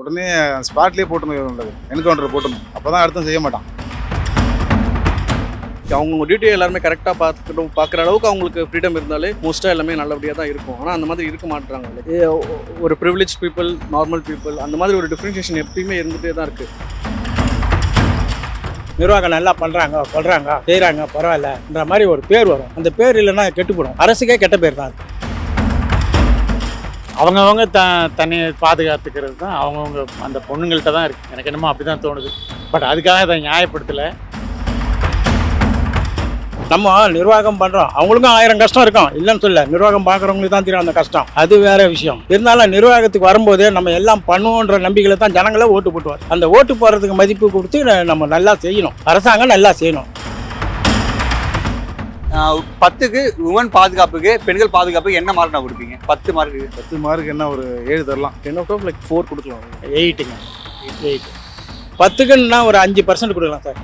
உடனே ஸ்பாட்லேயே போட்டுணும், என்கவுண்டர் போட்டுணும். அப்போ தான் அடுத்தும் செய்ய மாட்டான். அவங்க டியூட்டியை எல்லாருமே கரெக்டாக பார்க்குற அளவுக்கு அவங்களுக்கு ஃப்ரீடம் இருந்தாலே மோஸ்ட்டாக எல்லாமே நல்லபடியாக தான் இருக்கும். ஆனால் அந்த மாதிரி இருக்க மாட்டுறாங்க. ஒரு ப்ரிவிலேஜ் பீப்புள், நார்மல் பீப்புள், அந்த மாதிரி ஒரு டிஃப்ரென்ஷியேஷன் எப்பயுமே இருந்துகிட்டே தான் இருக்குது. நிர்வாகம் நல்லா பண்ணுறாங்க, கொள்றாங்க, செய்கிறாங்க, பரவாயில்லன்ற மாதிரி ஒரு பேர் வரும். அந்த பேர் இல்லைன்னா கெட்டுப்படும். அரசுக்கே கெட்ட பேர் தான். அவங்கவுங்க தன்னை பாதுகாத்துக்கிறது தான் அவங்கவுங்க அந்த பொண்ணுங்கள்ட்ட தான் இருக்குது. எனக்கு என்னமோ அப்படி தான் தோணுது. பட் அதுக்காக அதை நியாயப்படுத்தலை. நம்ம நிர்வாகம் பண்ணுறோம், அவங்களுக்கும் 1000 கஷ்டம் இருக்கும், இல்லைன்னு சொல்ல. நிர்வாகம் பார்க்குறவங்களுக்கு தான் தெரியும் அந்த கஷ்டம், அது வேற விஷயம். இருந்தாலும் நிர்வாகத்துக்கு வரும்போது நம்ம எல்லாம் பண்ணுவோன்ற நம்பிக்கையில் தான் ஜனங்களே ஓட்டு போட்டுவார். அந்த ஓட்டு போடுறதுக்கு மதிப்பு கொடுத்து நம்ம நல்லா செய்யணும், அரசாங்கம் நல்லா செய்யணும். 10க்கு உமன் பாதுகாப்புக்கு, பெண்கள் பாதுகாப்புக்கு என்ன மார்க் நான் கொடுப்பீங்க? 10 மார்க்கு. 10 மார்க் என்ன ஒரு 7 தரலாம். 4 கொடுக்கலாம். 8ங்க. 8 10க்குன்னா ஒரு 5% கொடுக்கலாம் சார்.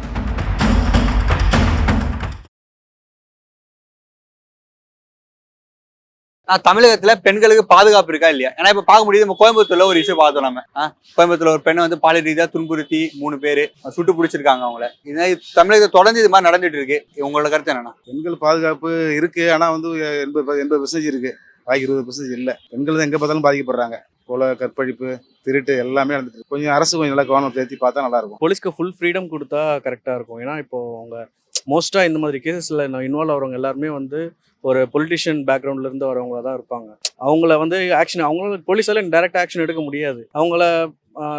தமிழகத்துல பெண்களுக்கு பாதுகாப்பு இருக்கா இல்லையா? ஏன்னா இப்ப பார்க்க முடியுது, நம்ம கோயம்புத்தூர்ல ஒரு இஷ்யூ பார்த்தோம். நம்ம கோயம்புத்தூர்ல ஒரு பெண்ணை வந்து பாலியல் ரீதியா துன்புறுத்தி 3 பேர் சுட்டு பிடிச்சிருக்காங்க அவங்கள. இது தமிழகத்தை தொடர்ந்து இது மாதிரி நடந்துட்டு இருக்கு. உங்களோட கருத்து என்னன்னா? பெண்கள் பாதுகாப்பு இருக்கு, ஆனால் வந்து 80% இருக்கு, பாக்கி 20% இல்லை. பெண்கள் தான் எங்கே பார்த்தாலும் பாதிக்கப்படுறாங்க. கொலை, கற்பழிப்பு, திருட்டு எல்லாமே நடந்துட்டு. கொஞ்சம் அரசு கொஞ்சம் நல்லா கவனம் செலுத்தி பார்த்தா நல்லா இருக்கும். போலீஸ்க்கு ஃபுல் ஃப்ரீடம் கொடுத்தா கரெக்டாக இருக்கும். ஏன்னா இப்போ அவங்க மோஸ்ட்டாக இந்த மாதிரி கேசஸில் இன்வால்வ் ஆகிறவங்க எல்லாருமே வந்து ஒரு பொலிட்டிஷியன் பேக்ரவுண்ட்லேருந்து வரவங்கள தான் இருப்பாங்க. அவங்கள வந்து அவங்கள போலீஸால டைரக்ட் ஆக்ஷன் எடுக்க முடியாது. அவங்கள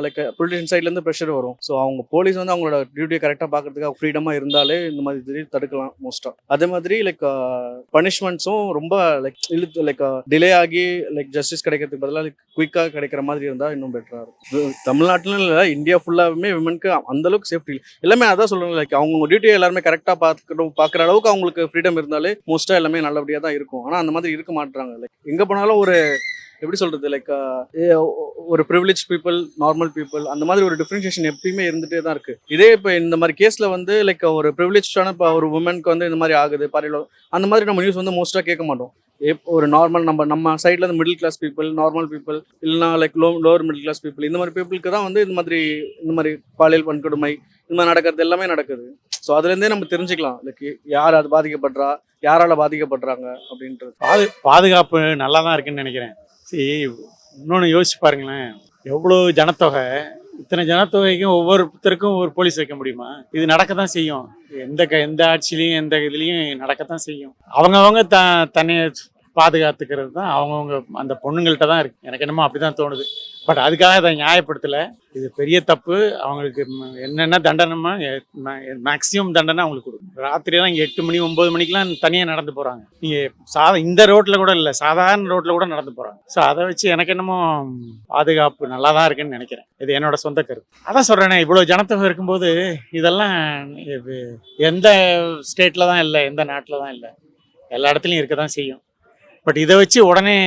லைக் பொலிட்டிஷியன் சைட்லேருந்து ப்ரெஷர் வரும். ஸோ அவங்க போலீஸ் வந்து அவங்களோட டியூட்டியை கரெக்டாக பார்க்கறதுக்கு ஃப்ரீடமாக இருந்தாலே இந்த மாதிரி திடீர் தடுக்கலாம் மோஸ்ட்டாக. அதே மாதிரி லைக் பனிஷ்மெண்ட்ஸும் ரொம்ப லைக் டிலே ஆகி ஜஸ்டிஸ் கிடைக்கிறதுக்கு பதிலாக குயிக்காக கிடைக்கிற மாதிரி இருந்தால் இன்னும் பெட்டராக இருக்கும். தமிழ்நாட்டிலும் இல்லை, இந்தியா ஃபுல்லாகவே விமனுக்கு அந்தளவுக்கு சேஃப்டி இல்லை. எல்லாமே அதான் சொல்லுவாங்க, லைக் அவங்க டியூட்டியை எல்லாருமே கரெக்டாக பார்க்குற அளவுக்கு அவங்களுக்கு ஃப்ரீடம் இருந்தாலே மோஸ்ட்டாக எல்லாமே நல்லபடியாக தான் இருக்கும். ஆனால் அந்த மாதிரி இருக்க மாட்டுறாங்க. லைக் எங்கே போனாலும் ஒரு எப்படி சொல்கிறது, லைக் ஒரு ப்ரிவிலேஜ் பீப்புள், நார்மல் பீப்புள், அந்த மாதிரி ஒரு டிஃப்ரென்ஷியேஷன் எப்பயுமே இருந்துகிட்டே தான் இருக்குது. இதே இப்போ இந்த மாதிரி கேஸில் வந்து லைக் ஒரு ப்ரிவிலேஜான இப்போ ஒரு உமனுக்கு வந்து இந்த மாதிரி ஆகுது பாரியில், அந்த மாதிரி நம்ம நியூஸ் வந்து மோஸ்ட்டாக கேட்க மாட்டோம். ஒரு நார்மல் நம்ம சைடில் இருந்து middle class people, normal people, இல்லைனா like lower middle class people, இந்த மாதிரி பீப்புளுக்கு தான் வந்து இந்த மாதிரி பாலியல் வன்கொடுமை இந்த மாதிரி நடக்கிறது எல்லாமே நடக்குது. ஸோ அதுலேருந்தே நம்ம தெரிஞ்சுக்கலாம் லைக் யார் அது பாதிக்கப்படுறா, யாரால் பாதிக்கப்படுறாங்க அப்படின்றது. பாதுகாப்பு நல்லா தான் இருக்குன்னு நினைக்கிறேன். சரி, இன்னொன்று யோசிச்சு பாருங்களேன், எவ்வளோ ஜனத்தொகை, இத்தனை ஜனத்தொகைக்கும் ஒவ்வொருத்தருக்கும் ஒரு போலீஸ் வைக்க முடியுமா? இது நடக்க தான் செய்யும். எந்த ஆட்சியிலையும் எந்த இதுலேயும் நடக்கத்தான் செய்யும். அவங்கவுங்க தன்னை பாதுகாத்துக்கிறது தான் அவங்கவுங்க அந்த பொண்ணுங்கள்ட்ட தான் இருக்குது. எனக்கு என்னமோ அப்படி தான் தோணுது. பட் அதுக்காக அதை நியாயப்படுத்தலை. இது பெரிய தப்பு. அவங்களுக்கு என்னென்ன தண்டனைமா மேக்ஸிமம் தண்டனை அவங்களுக்கு கொடுக்கும். ராத்திரியெல்லாம் இங்கே 8 மணி 9 மணிக்கெலாம் தனியாக நடந்து போகிறாங்க. நீங்கள் இந்த ரோட்டில் கூட இல்லை, சாதாரண ரோட்டில் கூட நடந்து போகிறாங்க. ஸோ அதை வச்சு எனக்கு என்னமோ பாதுகாப்பு நல்லா தான் இருக்குன்னு நினைக்கிறேன். இது என்னோட சொந்த கருத்து. அதான் சொல்கிறேனே, இவ்வளோ ஜனத்தொகை இருக்கும்போது இதெல்லாம் எந்த ஸ்டேட்டில் தான் இல்லை, எந்த நாட்டில் தான் இல்லை, எல்லா இடத்துலையும் இருக்க தான் செய்யும். பட் இதை வச்சு உடனே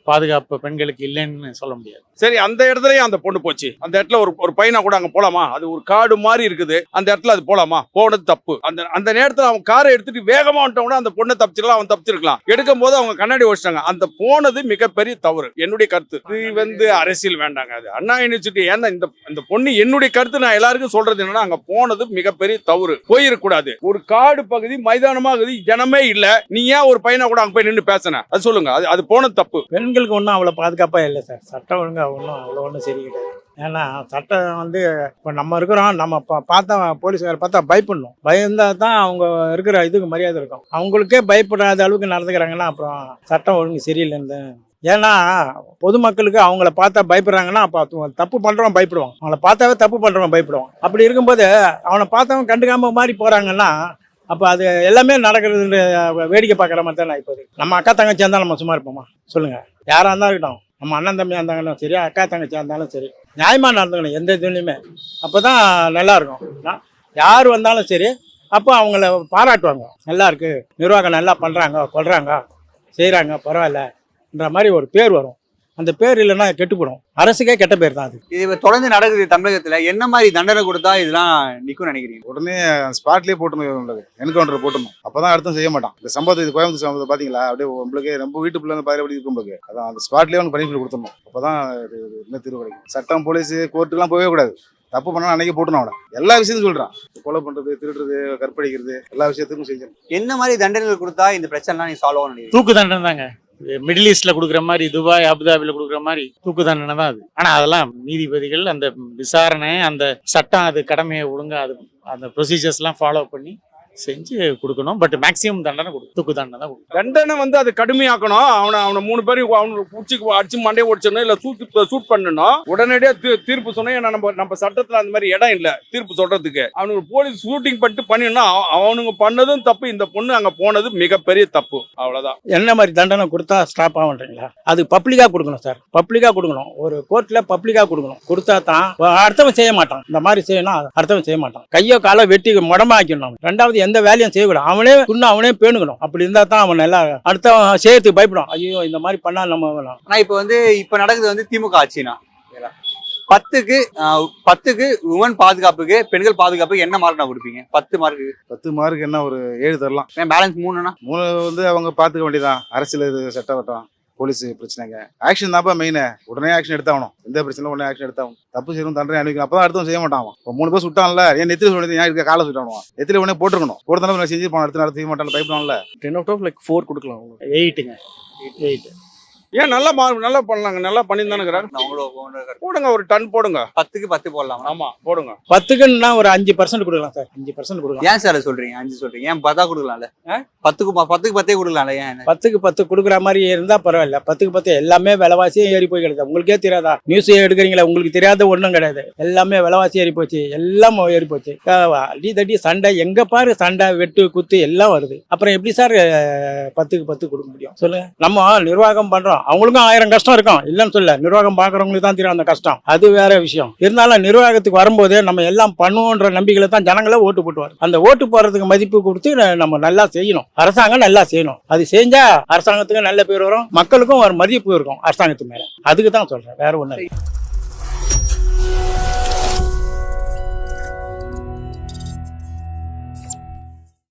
பாதுகாப்பு பெண்களுக்கு இல்லைன்னு சொல்ல முடியாது. சரி, அந்த இடத்துலயும் அந்த பொண்ணு போச்சு. அந்த இடத்துல ஒரு பையனா கூட அங்க போலாமா? அது ஒரு காடு மாதிரி இருக்குது, அந்த இடத்துல அது போலாமா? போனது தப்பு. அந்த நேரத்துல அவன் காரை எடுத்துட்டு வேகமா வந்துட்டோம்னா அந்த பொண்ணை தப்பிச்சிருக்கலாம், அவன் தப்பிச்சிருக்கலாம். எடுக்கும் போது அவங்க கண்ணாடி ஓடிச்சிட்டாங்க. அந்த போனது மிகப்பெரிய தவறு, என்னுடைய கருத்து. இது வந்து அரசியல் வேண்டாங்க, அது அண்ணா யூனிவர்சிட்டி. ஏன்னா இந்த பொண்ணு, என்னுடைய கருத்து நான் எல்லாருக்கும் சொல்றது என்னன்னா, அங்க போனது மிகப்பெரிய தவறு. போயிருக்கூடாது. ஒரு காடு பகுதி, மைதானமாகுது, ஜனமே இல்ல, நீ ஏன் ஒரு பையனா கூட அங்க போய் நின்று பேசின? அது சொல்லுங்க. அது போனது தப்பு. பெண்களுக்கு ஒன்றும் அவ்வளோ பாதுகாப்பாக இல்லை சார். சட்டம் ஒழுங்கு ஒன்றும் அவ்வளோ ஒன்றும் சரி கிடையாது. ஏன்னா சட்டம் வந்து இப்போ நம்ம இருக்கிறோம், நம்ம பார்த்தா போலீஸ்கார பார்த்தா பயப்படணும். பயந்தால் தான் அவங்க இருக்கிற இதுக்கு மரியாதை இருக்கும். அவங்களுக்கே பயப்படாத அளவுக்கு நடந்துக்கிறாங்கன்னா அப்புறம் சட்டம் ஒழுங்கு சரியில்லைன்னு. ஏன்னா பொதுமக்களுக்கு அவங்கள பார்த்தா பயப்படுறாங்கன்னா அப்போ தப்பு பண்ணுறவன் பயப்படுவான், அவங்கள பார்த்தாவே தப்பு பண்ணுறவன் பயப்படுவான். அப்படி இருக்கும்போது அவனை பார்த்தவன் கண்டுக்காம மாதிரி போகிறாங்கன்னா அப்போ அது எல்லாமே நடக்கிறது வேடிக்கை பார்க்குற மாதிரி தான். இப்போது நம்ம அக்கா தங்கச்சியாக இருந்தாலும் நம்ம சும்மா இருப்போமா? சொல்லுங்கள். யாராக இருந்தாலும் இருக்கட்டும், நம்ம அண்ணன் தம்பியாக இருந்தாலும் சரி, அக்கா தங்கச்சியாக இருந்தாலும் சரி, நியாயமாக நடந்துக்கணும் எந்த இதுலையுமே. அப்போ தான் நல்லாயிருக்கும். யார் வந்தாலும் சரி, அப்போ அவங்கள பாராட்டுவாங்க. நல்லா இருக்குது, நிர்வாகம் நல்லா பண்ணுறாங்க, கொள்றாங்க, செய்கிறாங்க, பரவாயில்லன்ற மாதிரி ஒரு பேர் வரும். அந்த பேர் இல்லைன்னா கெட்டுப்படும். அரசுக்கே கெட்ட பேர் தான் அது. இது இப்ப தொடர்ந்து நடக்குது தமிழகத்துல. என்ன மாதிரி தண்டனை கொடுத்தா இதெல்லாம் நிக்கும் நினைக்கிறீங்க? உடனே ஸ்பாட்லேயே போட்டணும் உங்களுக்கு, என்கவுண்டர் போட்டணும். அப்பதான் அடுத்தும் செய்ய மாட்டான். இந்த சம்பவத்தை, இது கோயம்புத்தூர் சம்பவத்தை பாத்தீங்களா, அப்படியே உங்களுக்கு நம்ம வீட்டுக்குள்ள இருந்து பதிலப்படி இருக்கும்போது அதான் அந்த ஸ்பாட்லேயே அவங்க பனிஷ்மெண்ட் கொடுத்துடணும். அப்பதான் என்ன தீர்வு கிடைக்கும். சட்டம், போலீஸ், கோர்ட்டுலாம் போகவே கூடாது. தப்பு பண்ணா அன்னைக்கு போட்டணும் அவனை. எல்லா விஷயத்தையும் சொல்றான். கொலை பண்றது, திருடுறது, கற்பழிக்கிறது, எல்லா விஷயத்துக்கும் செஞ்சு. என்ன மாதிரி தண்டனைகள் கொடுத்தா இந்த பிரச்சனை நீ சால்வ் ஆகும் நினைக்கிறீங்க? தூக்கு தண்டனை தாங்க. மிடில் ஈஸ்ட்ல கொடுக்குற மாதிரி, துபாய், அபுதாபில கொடுக்குற மாதிரி தூக்கு தண்டனை தான் அது. ஆனா அதெல்லாம் நீதிபதிகள் அந்த விசாரணை, அந்த சட்டம், அது கடமையை ஒழுங்கா அது அந்த ப்ரொசீஜர்ஸ்லாம் ஃபாலோ பண்ணி செஞ்சு கொடுக்கணும். பட் மேக்ஸிமம் தண்டனை தூக்கு தண்டனை தான் கொடுக்கணும். தண்டனை வந்து அது கடுமையாக்கணும். அவனை 3 பேரும் அவனுக்கு பிடிச்சி அடிச்சு மண்டையை ஓடிச்சிடணும், இல்ல சூட் பண்ணணும். உடனடியா தீர்ப்பு சொன்னா, ஏன்னா நம்ம சட்டத்துல அந்த மாதிரி இடம் இல்ல தீர்ப்பு சொல்றதுக்கு. அவனுக்கு போலீஸ் ஷூட்டிங் பண்ணிட்டு பண்ணினா அவனுங்க பண்ணதும் தப்பு, இந்த பொண்ணு அங்க போனது மிகப்பெரிய தப்பு. அவ்வளவுதான். என்ன மாதிரி தண்டனை கொடுத்தா ஸ்டாப் ஆகுன்றீங்களா? அது பப்ளிக்கா கொடுக்கணும் சார். பப்ளிக்கா கொடுக்கணும். ஒரு கோர்ட்ல பப்ளிக்கா கொடுக்கணும். கொடுத்தா தான் அடுத்தவன் செய்ய மாட்டான். இந்த மாதிரி செய்யணும், அடுத்தவன் செய்ய மாட்டான். கையோ காலை வெட்டி முடமாக்கணும். ரெண்டாவது எந்த வேலையும் செய்யக்கூடாது. அவனே துண்ணு அவனே பேணுக்கணும். அப்படி இருந்தா தான் அவன் நல்லா அடுத்தவன் செய்யறதுக்கு பயப்படும். ஐயோ இந்த மாதிரி பண்ணா நம்ம. ஆனா இப்ப நடக்குது வந்து திமுக ஆட்சினா 10க்கு உமன் பாதுகாப்புக்கு, பெண்கள் பாதுகாப்புக்கு என்ன மார்க் நான் கொடுப்பீங்க? 10 மார்க்கு 10 மார்க் என்ன ஒரு 7 தரலாம். பேலன்ஸ் 3னா 3 வந்து அவங்க பாத்துக்க வேண்டியதான். அரசியல், இது சட்டவட்டம், போலீஸ் பிரச்சனைங்க. ஆக்ஷன் தான்ப்பா மெயின். உடனே ஆக்ஷன் எடுத்தாகணும். எந்த பிரச்சனை உடனே ஆக்ஷன் எடுத்தாகணும். தப்பு செய்யணும், தண்டனை அனுப்பிக்கணும். அப்பதான் அடுத்தவன் செய்ய மாட்டான். இப்போ 3 பேர் சுட்டான்ல, ஏன் நெத்தில சொல்லிட்டு ஏன் இருக்க காலை சுட்டானுவான்? நெத்தில உடனே போட்டுருக்கணும். போடுறதால செஞ்சு போன அடுத்த செய்ய மாட்டான், பயப்படுவான்ல. 10 out of like 4 கொடுக்கலாம். 8ங்க 8. ஏன் நல்லா நல்லா பண்ணலாங்க, நல்லா பண்ணியிருந்தானுங்கிறாங்க. போடுங்க, ஒரு டன் போடுங்க. 10க்கு 10 போடலாம். ஆமா போடுங்க. 10க்குன்னா ஒரு 5% கொடுக்கலாம் சார். 5% கொடுக்கலாம். ஏன் சார் சொல்றீங்க 5 சொல்றீங்க? ஏன் 10 கொடுக்கலாம்ல? 10க்கு 10 கொடுக்கலாம்ல? ஏன் 10க்கு 10 கொடுக்குற மாதிரி இருந்தா பரவாயில்ல. 10க்கு 10 எல்லாமே விலைவாசியும் ஏறி போய் கிடையாது. உங்களுக்கே தெரியாதா? நியூஸ் எடுக்கிறீங்களா? உங்களுக்கு தெரியாத ஒன்றும் கிடையாது. எல்லாமே விலைவாசி ஏறி போச்சு, எல்லாம் ஏறி போச்சு. அடி தடி சண்டை, எங்க பாரு சண்டை, வெட்டு குத்து எல்லாம் வருது. அப்புறம் எப்படி சார் 10க்கு 10 கொடுக்க முடியும் சொல்லுங்க? நம்ம நிர்வாகம் பண்றோம், அவங்களுக்கும் 1000 கஷ்டம் இருக்கும், இல்லைன்னு சொல்ல. நிர்வாகம் பாக்குறவங்களுக்கு தான் தெரியும் அந்த கஷ்டம். அது வேற விஷயம். இருந்தாலும் நிர்வாகத்துக்கு வரும்போதே நம்ம எல்லாம் பண்ணுவோன்ற நம்பிக்கையில தான் ஜனங்களே ஓட்டு போட்டுவார். அந்த ஓட்டு போடுறதுக்கு மதிப்பு கொடுத்து நம்ம நல்லா செய்யணும். அரசாங்கம் நல்லா செய்யணும். அது செஞ்சா அரசாங்கத்துக்கு நல்ல பேர் வரும், மக்களுக்கும் ஒரு மதிப்பு இருக்கும் அரசாங்கத்து மேல. அதுக்கு தான் சொல்றேன், வேற ஒண்ணு.